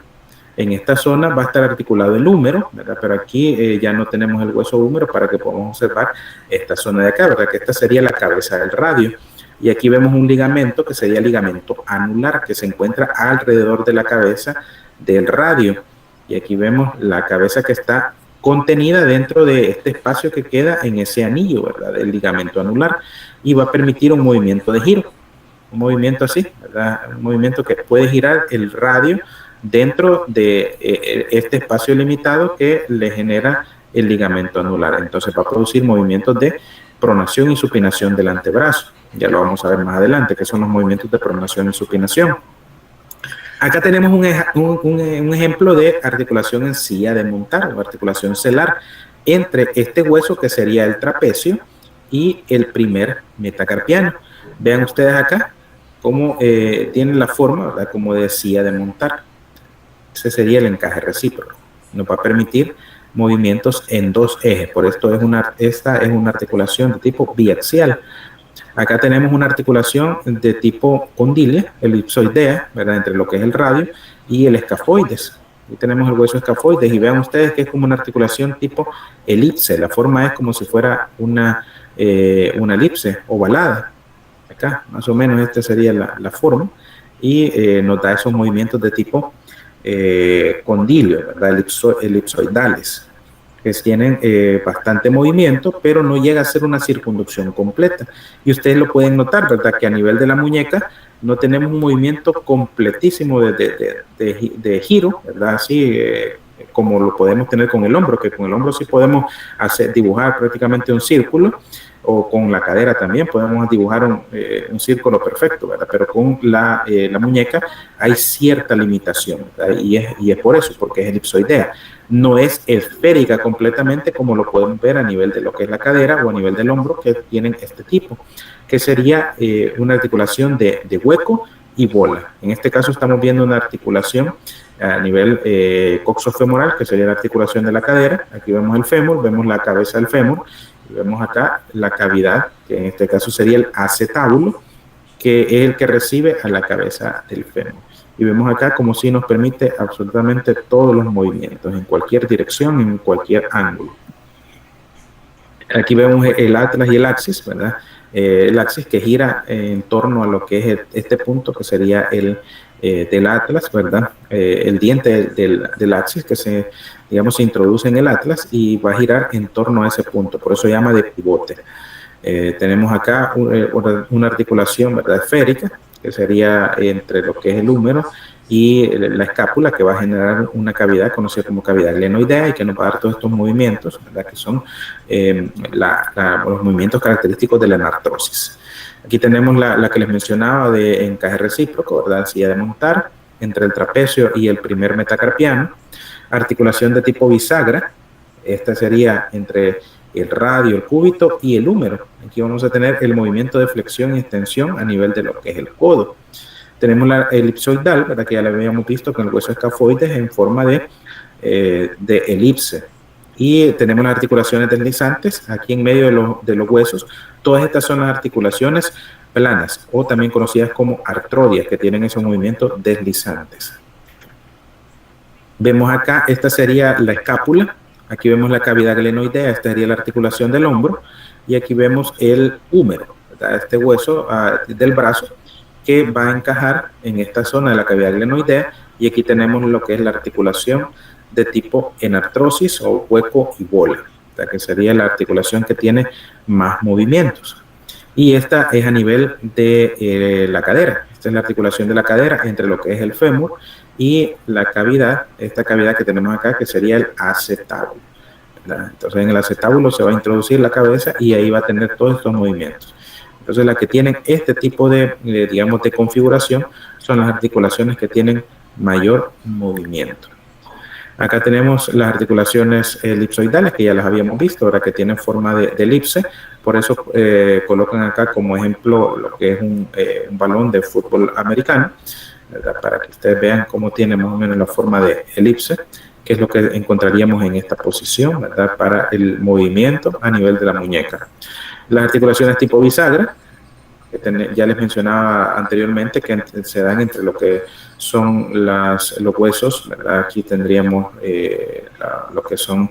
En esta zona va a estar articulado el húmero, ¿verdad? Pero aquí ya no tenemos el hueso húmero para que podamos observar esta zona de acá, ¿verdad? Que esta sería la cabeza del radio. Y aquí vemos un ligamento que sería el ligamento anular, que se encuentra alrededor de la cabeza del radio. Y aquí vemos la cabeza que está contenida dentro de este espacio que queda en ese anillo, ¿verdad? Del ligamento anular. Y va a permitir un movimiento de giro. Un movimiento así, ¿verdad? Un movimiento que puede girar el radio dentro de este espacio limitado que le genera el ligamento anular. Entonces va a producir movimientos de pronación y supinación del antebrazo. Ya lo vamos a ver más adelante, que son los movimientos de pronación y supinación. Acá tenemos un ejemplo de articulación en silla de montar o articulación celar entre este hueso que sería el trapecio y el primer metacarpiano. Vean ustedes acá cómo tiene la forma, ¿verdad?, como de silla de montar. Ese sería el encaje recíproco. Nos va a permitir movimientos en dos ejes. Por esto esta es una articulación de tipo biaxial. Acá tenemos una articulación de tipo condilia, elipsoidea, ¿verdad?, entre lo que es el radio y el escafoides. Aquí tenemos el hueso escafoides y vean ustedes que es como una articulación tipo elipse. La forma es como si fuera una elipse ovalada. Acá, más o menos, esta sería la forma y nos da esos movimientos de tipo condilio, ¿verdad?, elipsoidales, que tienen bastante movimiento, pero no llega a ser una circunducción completa. Y ustedes lo pueden notar, ¿verdad?, que a nivel de la muñeca no tenemos un movimiento completísimo de giro, ¿verdad?, así como lo podemos tener con el hombro, que con el hombro sí podemos dibujar prácticamente un círculo, o con la cadera también podemos dibujar un círculo perfecto, ¿verdad? Pero con la muñeca hay cierta limitación, ¿verdad? Y es por eso, porque es elipsoidea. No es esférica completamente como lo pueden ver a nivel de lo que es la cadera o a nivel del hombro, que tienen este tipo, que sería una articulación de hueco y bola. En este caso estamos viendo una articulación a nivel coxofemoral, que sería la articulación de la cadera. Aquí vemos el fémur, vemos la cabeza del fémur, y vemos acá la cavidad, que en este caso sería el acetábulo, que es el que recibe a la cabeza del fémur. Y vemos acá como si nos permite absolutamente todos los movimientos, en cualquier dirección, en cualquier ángulo. Aquí vemos el atlas y el axis, ¿verdad? El axis que gira en torno a lo que es este punto, que sería el del atlas, ¿verdad? El diente del axis que se introduce en el atlas y va a girar en torno a ese punto, por eso se llama de pivote. Tenemos acá una articulación, ¿verdad?, esférica, que sería entre lo que es el húmero y la escápula, que va a generar una cavidad conocida como cavidad glenoidea y que nos va a dar todos estos movimientos, ¿verdad?, que son los movimientos característicos de la enartrosis. Aquí tenemos la que les mencionaba de encaje recíproco, ¿verdad?, silla de montar entre el trapecio y el primer metacarpiano. Articulación de tipo bisagra, esta sería entre el radio, el cúbito y el húmero. Aquí vamos a tener el movimiento de flexión y extensión a nivel de lo que es el codo. Tenemos la elipsoidal, ¿verdad?, que ya la habíamos visto con el hueso escafoides en forma de elipse. Y tenemos las articulaciones deslizantes aquí en medio de los huesos. Todas estas son las articulaciones planas o también conocidas como artrodias, que tienen esos movimientos deslizantes. Vemos acá, esta sería la escápula Aquí vemos la cavidad glenoidea, esta sería la articulación del hombro, y aquí vemos el húmero, ¿verdad? Este hueso del brazo que va a encajar en esta zona de la cavidad glenoidea, y aquí tenemos lo que es la articulación de tipo enartrosis o hueco y bola, ¿verdad? Que sería la articulación que tiene más movimientos. Y esta es a nivel de la cadera. Esta es la articulación de la cadera entre lo que es el fémur y la cavidad, esta cavidad que tenemos acá, que sería el acetábulo, ¿verdad? Entonces en el acetábulo se va a introducir la cabeza y ahí va a tener todos estos movimientos. Entonces las que tienen este tipo de, digamos, de configuración son las articulaciones que tienen mayor movimiento. Acá tenemos las articulaciones elipsoidales, que ya las habíamos visto, ahora que tienen forma de elipse. Por eso colocan acá como ejemplo lo que es un balón de fútbol americano, ¿verdad? Para que ustedes vean cómo tiene más o menos la forma de elipse, que es lo que encontraríamos en esta posición, ¿verdad? Para el movimiento a nivel de la muñeca. Las articulaciones tipo bisagra, ya les mencionaba anteriormente, que se dan entre lo que son los huesos, ¿verdad? Aquí tendríamos lo que son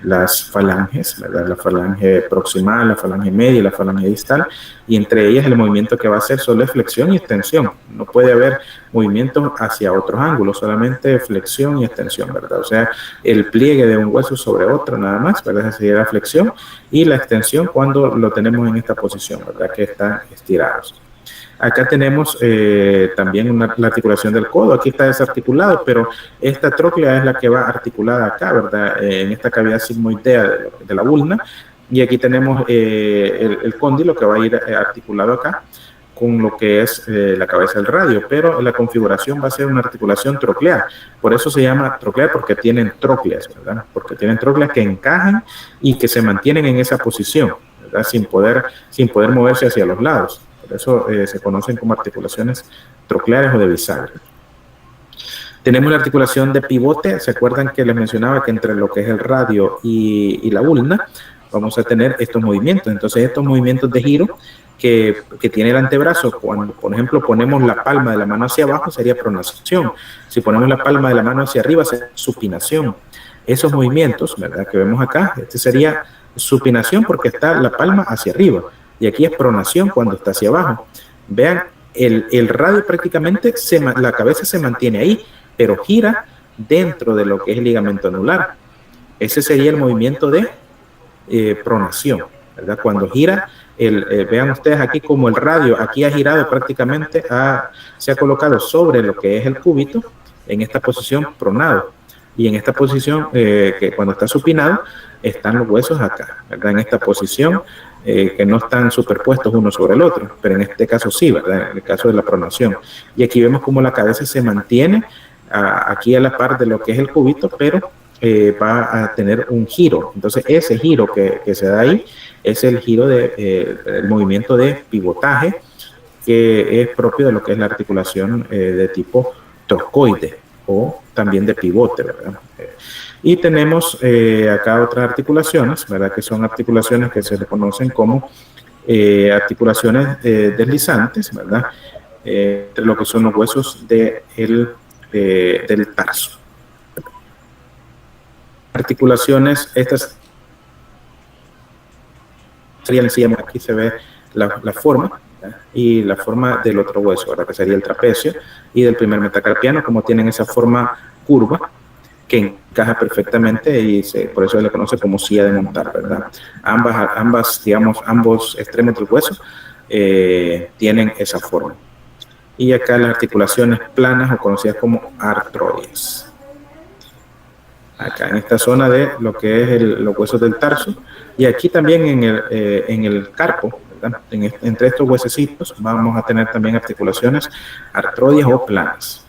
las falanges, ¿verdad? La falange proximal, la falange media y la falange distal, y entre ellas el movimiento que va a hacer solo es flexión y extensión. No puede haber movimientos hacia otros ángulos, solamente flexión y extensión, ¿verdad? O sea, el pliegue de un hueso sobre otro nada más, ¿verdad? Esa sería la flexión, y la extensión cuando lo tenemos en esta posición, ¿verdad? Que están estirados. Acá tenemos también la articulación del codo. Aquí está desarticulado, pero esta tróclea es la que va articulada acá, ¿verdad? En esta cavidad sigmoidea de la ulna. Y aquí tenemos el cóndilo que va a ir articulado acá con lo que es la cabeza del radio, pero la configuración va a ser una articulación troclear. Por eso se llama troclear, porque tienen trócleas, ¿verdad? Porque tienen trócleas que encajan y que se mantienen en esa posición, ¿verdad? Sin poder moverse hacia los lados. Por eso se conocen como articulaciones trocleares o de bisagra. Tenemos la articulación de pivote. ¿Se acuerdan que les mencionaba que entre lo que es el radio y la ulna vamos a tener estos movimientos? Entonces estos movimientos de giro que tiene el antebrazo, cuando por ejemplo ponemos la palma de la mano hacia abajo, sería pronación. Si ponemos la palma de la mano hacia arriba, sería supinación. Esos movimientos, ¿verdad?, que vemos acá, este sería supinación porque está la palma hacia arriba, y aquí es pronación cuando está hacia abajo. Vean, el radio prácticamente, la cabeza se mantiene ahí, pero gira dentro de lo que es el ligamento anular. Ese sería el movimiento de pronación, ¿verdad? Cuando gira, vean ustedes aquí como el radio aquí ha girado prácticamente, se ha colocado sobre lo que es el cúbito, en esta posición pronado, y en esta posición que cuando está supinado están los huesos acá, ¿verdad? En esta posición que no están superpuestos uno sobre el otro, pero en este caso sí, ¿verdad? En el caso de la pronación. Y aquí vemos como la cabeza se mantiene aquí a la par de lo que es el cúbito, pero va a tener un giro. Entonces ese giro que se da ahí es el giro el movimiento de pivotaje, que es propio de lo que es la articulación de tipo trocoide o también de pivote, ¿verdad? Y tenemos acá otras articulaciones, ¿verdad?, que son articulaciones que se reconocen como articulaciones deslizantes, ¿verdad?, entre lo que son los huesos del tarso. Articulaciones, estas serían, aquí se ve la forma, ¿verdad?, y la forma del otro hueso, ¿verdad?, que sería el trapecio, y del primer metacarpiano, como tienen esa forma curva que encaja perfectamente, y por eso se le conoce como silla de montar, ¿verdad? Ambos extremos del hueso tienen esa forma. Y acá las articulaciones planas o conocidas como artroides. Acá en esta zona de lo que es los huesos del tarso, y aquí también en el carpo, ¿verdad?, entre estos huesecitos vamos a tener también articulaciones artroides o planas.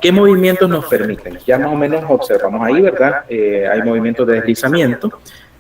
¿Qué movimientos nos permiten? Ya más o menos observamos ahí, ¿verdad? Hay movimientos de deslizamiento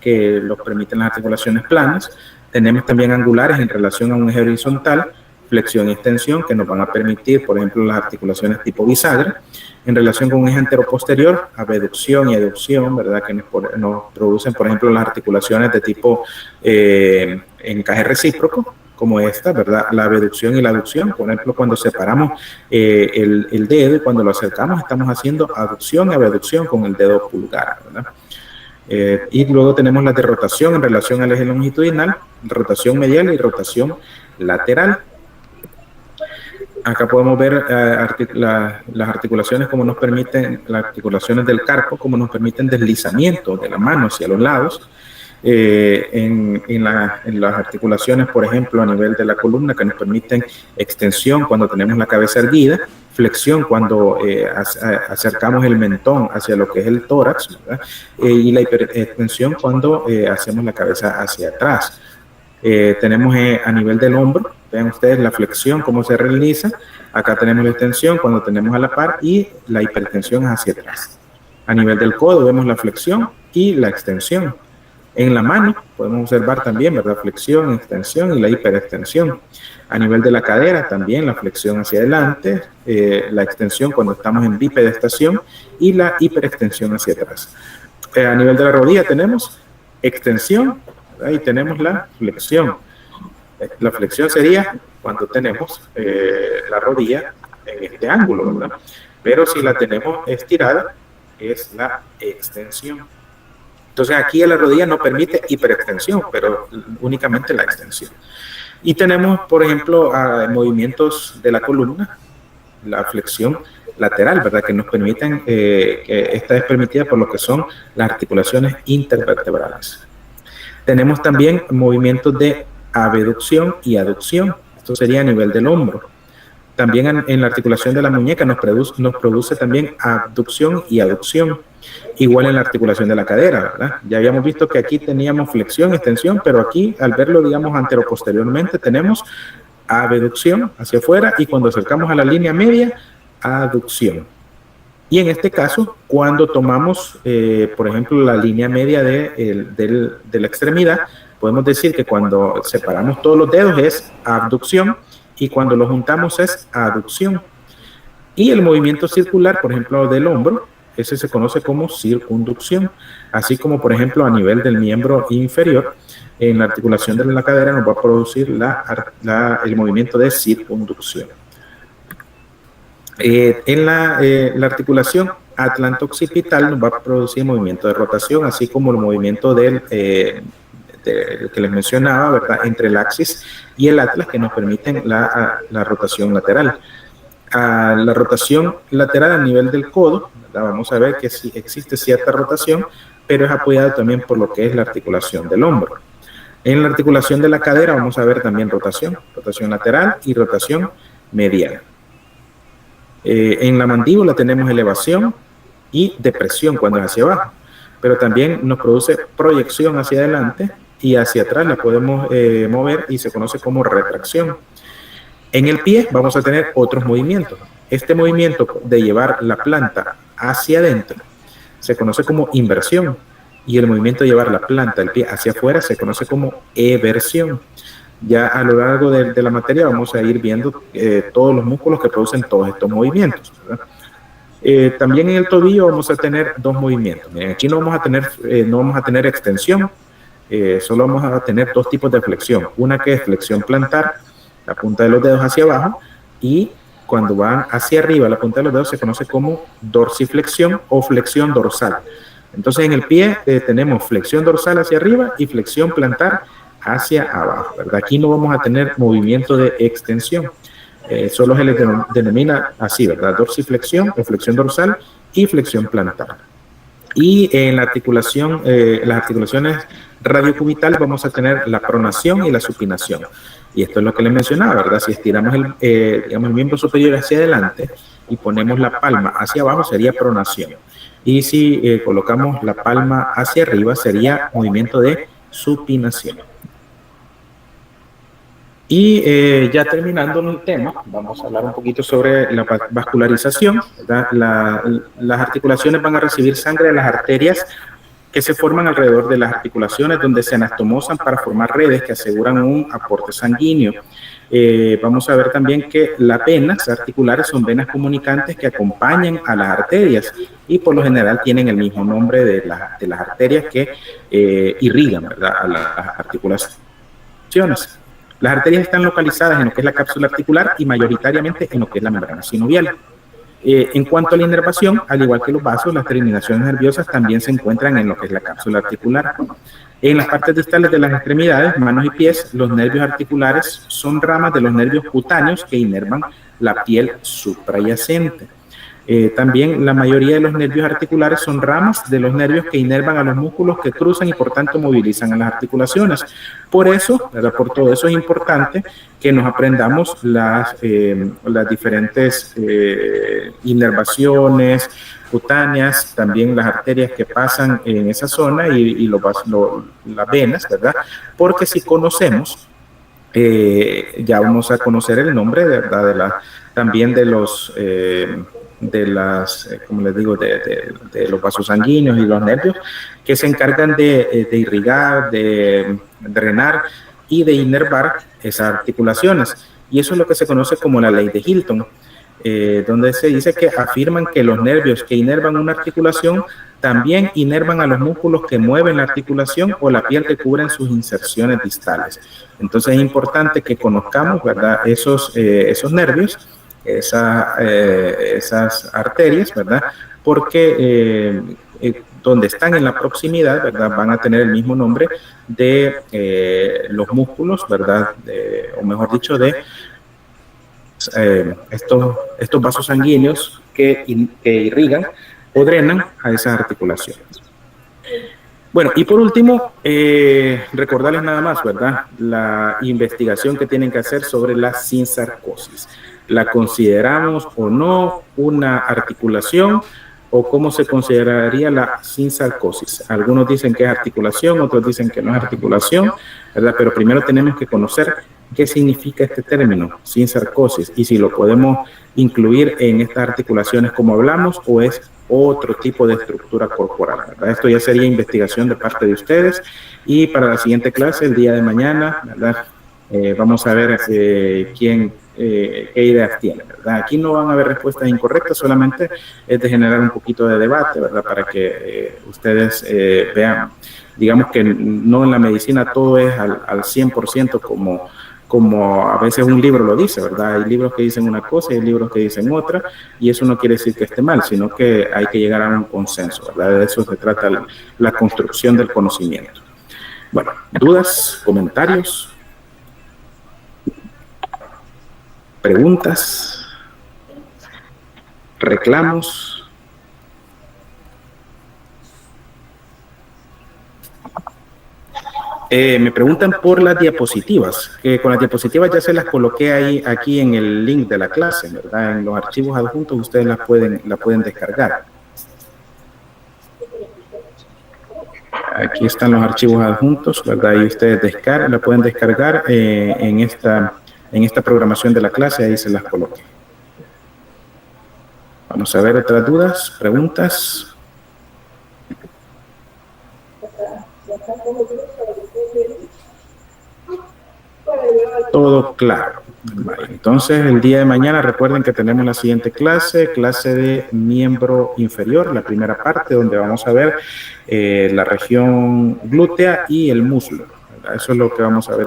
que los permiten las articulaciones planas. Tenemos también angulares en relación a un eje horizontal, flexión y extensión, que nos van a permitir, por ejemplo, las articulaciones tipo bisagra. En relación con un eje anteroposterior, abducción y aducción, ¿verdad?, que nos producen, por ejemplo, las articulaciones de tipo encaje recíproco, como esta, ¿verdad? La abducción y la aducción. Por ejemplo, cuando separamos el dedo y cuando lo acercamos, estamos haciendo aducción y abducción con el dedo pulgar, ¿verdad? Y luego tenemos la de rotación en relación al eje longitudinal, rotación medial y rotación lateral. Acá podemos ver las articulaciones como nos permiten, las articulaciones del carpo, como nos permiten deslizamiento de la mano hacia los lados. En las articulaciones, por ejemplo, a nivel de la columna, que nos permiten extensión cuando tenemos la cabeza erguida, flexión cuando acercamos el mentón hacia lo que es el tórax, ¿verdad? Y la hiperextensión cuando hacemos la cabeza hacia atrás. Tenemos a nivel del hombro, vean ustedes la flexión, cómo se realiza. Acá tenemos la extensión cuando tenemos a la par y la hiperextensión hacia atrás. A nivel del codo vemos la flexión y la extensión. En la mano podemos observar también, ¿verdad? Flexión, extensión y la hiperextensión. A nivel de la cadera también la flexión hacia adelante, la extensión cuando estamos en bipedestación y la hiperextensión hacia atrás. A nivel de la rodilla tenemos extensión, ¿verdad? Y tenemos la flexión. La flexión sería cuando tenemos la rodilla en este ángulo, ¿verdad? Pero si la tenemos estirada es la extensión. Entonces aquí la rodilla no permite hiperextensión, pero únicamente la extensión. Y tenemos, por ejemplo, movimientos de la columna, la flexión lateral, ¿verdad? Que nos permiten, que esta es permitida por lo que son las articulaciones intervertebrales. Tenemos también movimientos de abducción y aducción. Esto sería a nivel del hombro. También en la articulación de la muñeca nos produce también abducción y aducción. Igual en la articulación de la cadera, ¿verdad? Ya habíamos visto que aquí teníamos flexión, extensión, pero aquí al verlo, digamos, anteroposteriormente tenemos abducción hacia afuera y cuando acercamos a la línea media, aducción. Y en este caso, cuando tomamos, por ejemplo, la línea media de la extremidad, podemos decir que cuando separamos todos los dedos es abducción y cuando los juntamos es aducción. Y el movimiento circular, por ejemplo, del hombro, ese se conoce como circunducción, así como, por ejemplo, a nivel del miembro inferior, en la articulación de la cadera nos va a producir el movimiento de circunducción. En la articulación atlanto-occipital nos va a producir movimiento de rotación, así como el movimiento que les mencionaba, ¿verdad? Entre el axis y el atlas, que nos permiten la rotación lateral. La rotación lateral a nivel del codo, ¿verdad? Vamos a ver que sí existe cierta rotación, pero es apoyada también por lo que es la articulación del hombro. En la articulación de la cadera vamos a ver también rotación lateral y rotación medial. En la mandíbula tenemos elevación y depresión cuando es hacia abajo, pero también nos produce proyección hacia adelante y hacia atrás la podemos mover y se conoce como retracción. En el pie vamos a tener otros movimientos. Este movimiento de llevar la planta hacia adentro se conoce como inversión y el movimiento de llevar la planta del pie hacia afuera se conoce como eversión. Ya a lo largo de la materia vamos a ir viendo todos los músculos que producen todos estos movimientos, ¿verdad? También en el tobillo vamos a tener dos movimientos. Miren, aquí no vamos a tener extensión, solo vamos a tener dos tipos de flexión. Una que es flexión plantar, la punta de los dedos hacia abajo, y cuando van hacia arriba la punta de los dedos se conoce como dorsiflexión o flexión dorsal. Entonces en el pie tenemos flexión dorsal hacia arriba y flexión plantar hacia abajo, ¿verdad? Aquí no vamos a tener movimiento de extensión, solo se les denomina así, ¿verdad? Dorsiflexión o flexión dorsal y flexión plantar. Y en la articulación, las articulaciones radiocubitales vamos a tener la pronación y la supinación. Y esto es lo que les mencionaba, ¿verdad? Si estiramos digamos, el miembro superior hacia adelante y ponemos la palma hacia abajo sería pronación. Y si colocamos la palma hacia arriba sería movimiento de supinación. Y ya terminando el tema, vamos a hablar un poquito sobre la vascularización, ¿verdad? Las articulaciones van a recibir sangre de las arterias que se forman alrededor de las articulaciones, donde se anastomosan para formar redes que aseguran un aporte sanguíneo. Vamos a ver también que las venas articulares son venas comunicantes que acompañan a las arterias y por lo general tienen el mismo nombre de las arterias que irrigan, ¿verdad?, a las articulaciones. Las arterias están localizadas en lo que es la cápsula articular y mayoritariamente en lo que es la membrana sinovial. En cuanto a la inervación, al igual que los vasos, las terminaciones nerviosas también se encuentran en lo que es la cápsula articular. En las partes distales de las extremidades, manos y pies, los nervios articulares son ramas de los nervios cutáneos que inervan la piel suprayacente. También la mayoría de los nervios articulares son ramas de los nervios que inervan a los músculos que cruzan y por tanto movilizan a las articulaciones. Por eso, ¿verdad? Por todo eso es importante que nos aprendamos las diferentes inervaciones cutáneas, también las arterias que pasan en esa zona y las venas, ¿verdad? Porque si conocemos, ya vamos a conocer el nombre, ¿verdad? También de los como les digo, de los vasos sanguíneos y los nervios que se encargan de irrigar, de drenar y de inervar esas articulaciones. Y eso es lo que se conoce como la ley de Hilton, donde se dice que afirman que los nervios que inervan una articulación también inervan a los músculos que mueven la articulación o la piel que cubren sus inserciones distales. Entonces es importante que conozcamos, ¿verdad?, esos nervios, esas arterias, ¿verdad? Porque donde están en la proximidad, ¿verdad?, van a tener el mismo nombre de los músculos, ¿verdad?, o mejor dicho, de estos vasos sanguíneos que irrigan o drenan a esas articulaciones. Bueno, y por último, recordarles nada más, ¿verdad?, la investigación que tienen que hacer sobre la sinsarcosis. ¿La consideramos o no una articulación o cómo se consideraría la sinsarcosis? Algunos dicen que es articulación, otros dicen que no es articulación, ¿verdad? Pero primero tenemos que conocer qué significa este término, sinsarcosis, y si lo podemos incluir en estas articulaciones como hablamos o es otro tipo de estructura corporal, ¿verdad? Esto ya sería investigación de parte de ustedes y para la siguiente clase, el día de mañana, ¿verdad? Vamos a ver qué ideas tienen, ¿verdad? Aquí no van a haber respuestas incorrectas, solamente es de generar un poquito de debate, ¿verdad? Para que ustedes vean, digamos que no en la medicina todo es al 100% como a veces un libro lo dice, ¿verdad? Hay libros que dicen una cosa y hay libros que dicen otra, y eso no quiere decir que esté mal, sino que hay que llegar a un consenso, ¿verdad? De eso se trata la construcción del conocimiento. Bueno, ¿dudas, comentarios, preguntas, reclamos? Me preguntan por las diapositivas, que con las diapositivas ya se las coloqué ahí, aquí en el link de la clase, ¿verdad? En los archivos adjuntos ustedes la pueden descargar. Aquí están los archivos adjuntos, ¿verdad? Y ustedes la pueden descargar en esta programación de la clase, ahí se las coloqué. Vamos a ver otras dudas, preguntas. Todo claro. Vale, entonces el día de mañana recuerden que tenemos la siguiente clase de miembro inferior, la primera parte donde vamos a ver la región glútea y el muslo, ¿verdad? Eso es lo que vamos a ver.